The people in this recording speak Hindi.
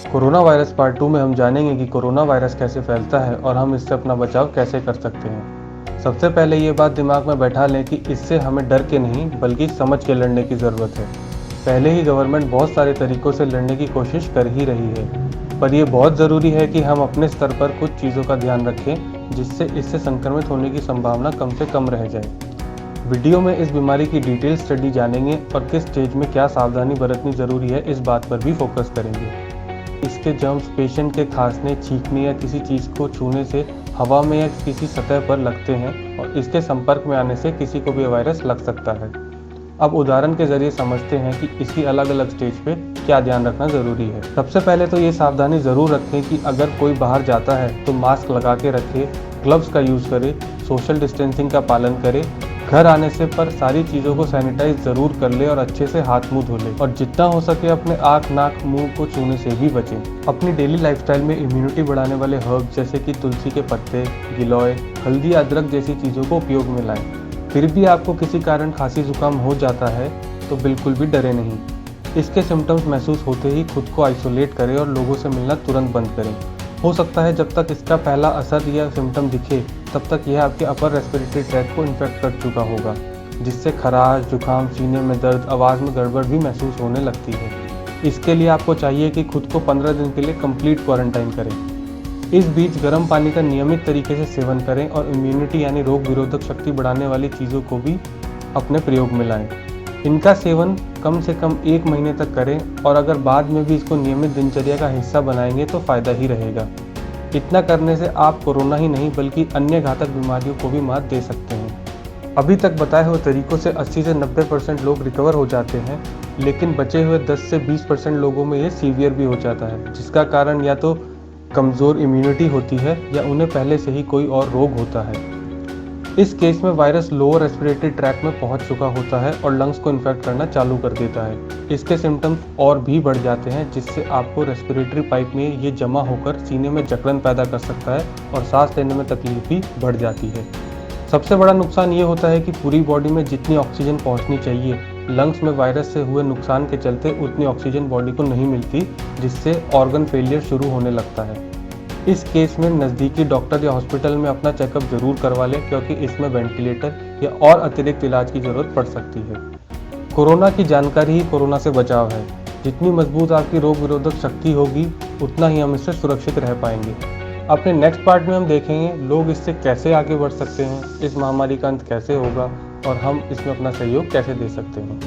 कोरोना वायरस पार्ट 2 में हम जानेंगे कि कोरोना वायरस कैसे फैलता है और हम इससे अपना बचाव कैसे कर सकते हैं। सबसे पहले ये बात दिमाग में बैठा लें कि इससे हमें डर के नहीं बल्कि समझ के लड़ने की ज़रूरत है। पहले ही गवर्नमेंट बहुत सारे तरीकों से लड़ने की कोशिश कर ही रही है, पर यह बहुत ज़रूरी है कि हम अपने स्तर पर कुछ चीज़ों का ध्यान रखें जिससे इससे संक्रमित होने की संभावना कम से कम रह जाए। वीडियो में इस बीमारी की डिटेल स्टडी जानेंगे और किस स्टेज में क्या सावधानी बरतनी ज़रूरी है इस बात पर भी फोकस करेंगे। इसके जर्म्स पेशेंट के खांसने, छींकने या किसी चीज़ को छूने से हवा में या किसी सतह पर लगते हैं और इसके संपर्क में आने से किसी को भी वायरस लग सकता है। अब उदाहरण के जरिए समझते हैं कि इसकी अलग अलग स्टेज पे क्या ध्यान रखना ज़रूरी है। सबसे पहले तो ये सावधानी ज़रूर रखें कि अगर कोई बाहर जाता है तो मास्क लगा के रखे, ग्लव्स का यूज़ करे, सोशल डिस्टेंसिंग का पालन करे, घर आने से पर सारी चीज़ों को सैनिटाइज ज़रूर कर ले और अच्छे से हाथ मुंह धो ले और जितना हो सके अपने आँख, नाक, मुंह को छूने से भी बचें। अपनी डेली लाइफस्टाइल में इम्यूनिटी बढ़ाने वाले हर्ब जैसे कि तुलसी के पत्ते, गिलोय, हल्दी, अदरक जैसी चीज़ों को उपयोग में लाएं। फिर भी आपको किसी कारण खांसी जुकाम हो जाता है तो बिल्कुल भी डरे नहीं। इसके सिम्टम्स महसूस होते ही खुद को आइसोलेट करें और लोगों से मिलना तुरंत बंद करें। हो सकता है जब तक इसका पहला असर या सिम्टम दिखे तब तक यह आपके अपर रेस्पिरेटरी ट्रैक्ट को इन्फेक्ट कर चुका होगा, जिससे खराश, जुकाम, सीने में दर्द, आवाज़ में गड़बड़ भी महसूस होने लगती है। इसके लिए आपको चाहिए कि खुद को 15 दिन के लिए कंप्लीट क्वारंटाइन करें। इस बीच गर्म पानी का नियमित तरीके से सेवन करें और इम्यूनिटी यानी रोग विरोधक शक्ति बढ़ाने वाली चीज़ों को भी अपने प्रयोग में लाएं। इनका सेवन कम से कम 1 महीने तक करें और अगर बाद में भी इसको नियमित दिनचर्या का हिस्सा बनाएंगे तो फ़ायदा ही रहेगा। इतना करने से आप कोरोना ही नहीं बल्कि अन्य घातक बीमारियों को भी मात दे सकते हैं। अभी तक बताए हुए तरीकों से 80 से 90% लोग रिकवर हो जाते हैं, लेकिन बचे हुए 10 से 20% लोगों में ये सीवियर भी हो जाता है, जिसका कारण या तो कमज़ोर इम्यूनिटी होती है या उन्हें पहले से ही कोई और रोग होता है। इस केस में वायरस लोअर रेस्पिरेटरी ट्रैक्ट में पहुंच चुका होता है और लंग्स को इन्फेक्ट करना चालू कर देता है। इसके सिम्टम्स और भी बढ़ जाते हैं, जिससे आपको रेस्पिरेटरी पाइप में ये जमा होकर सीने में जकड़न पैदा कर सकता है और सांस लेने में तकलीफ भी बढ़ जाती है। सबसे बड़ा नुकसान ये होता है कि पूरी बॉडी में जितनी ऑक्सीजन पहुंचनी चाहिए, लंग्स में वायरस से हुए नुकसान के चलते उतनी ऑक्सीजन बॉडी को नहीं मिलती, जिससे ऑर्गन फेलियर शुरू होने लगता है। इस केस में नज़दीकी डॉक्टर या हॉस्पिटल में अपना चेकअप जरूर करवा लें, क्योंकि इसमें वेंटिलेटर या और अतिरिक्त इलाज की ज़रूरत पड़ सकती है। कोरोना की जानकारी ही कोरोना से बचाव है। जितनी मजबूत आपकी रोग विरोधक शक्ति होगी उतना ही हम इससे सुरक्षित रह पाएंगे। अपने नेक्स्ट पार्ट में हम देखेंगे लोग इससे कैसे आगे बढ़ सकते हैं, इस महामारी का अंत कैसे होगा और हम इसमें अपना सहयोग कैसे दे सकते हैं।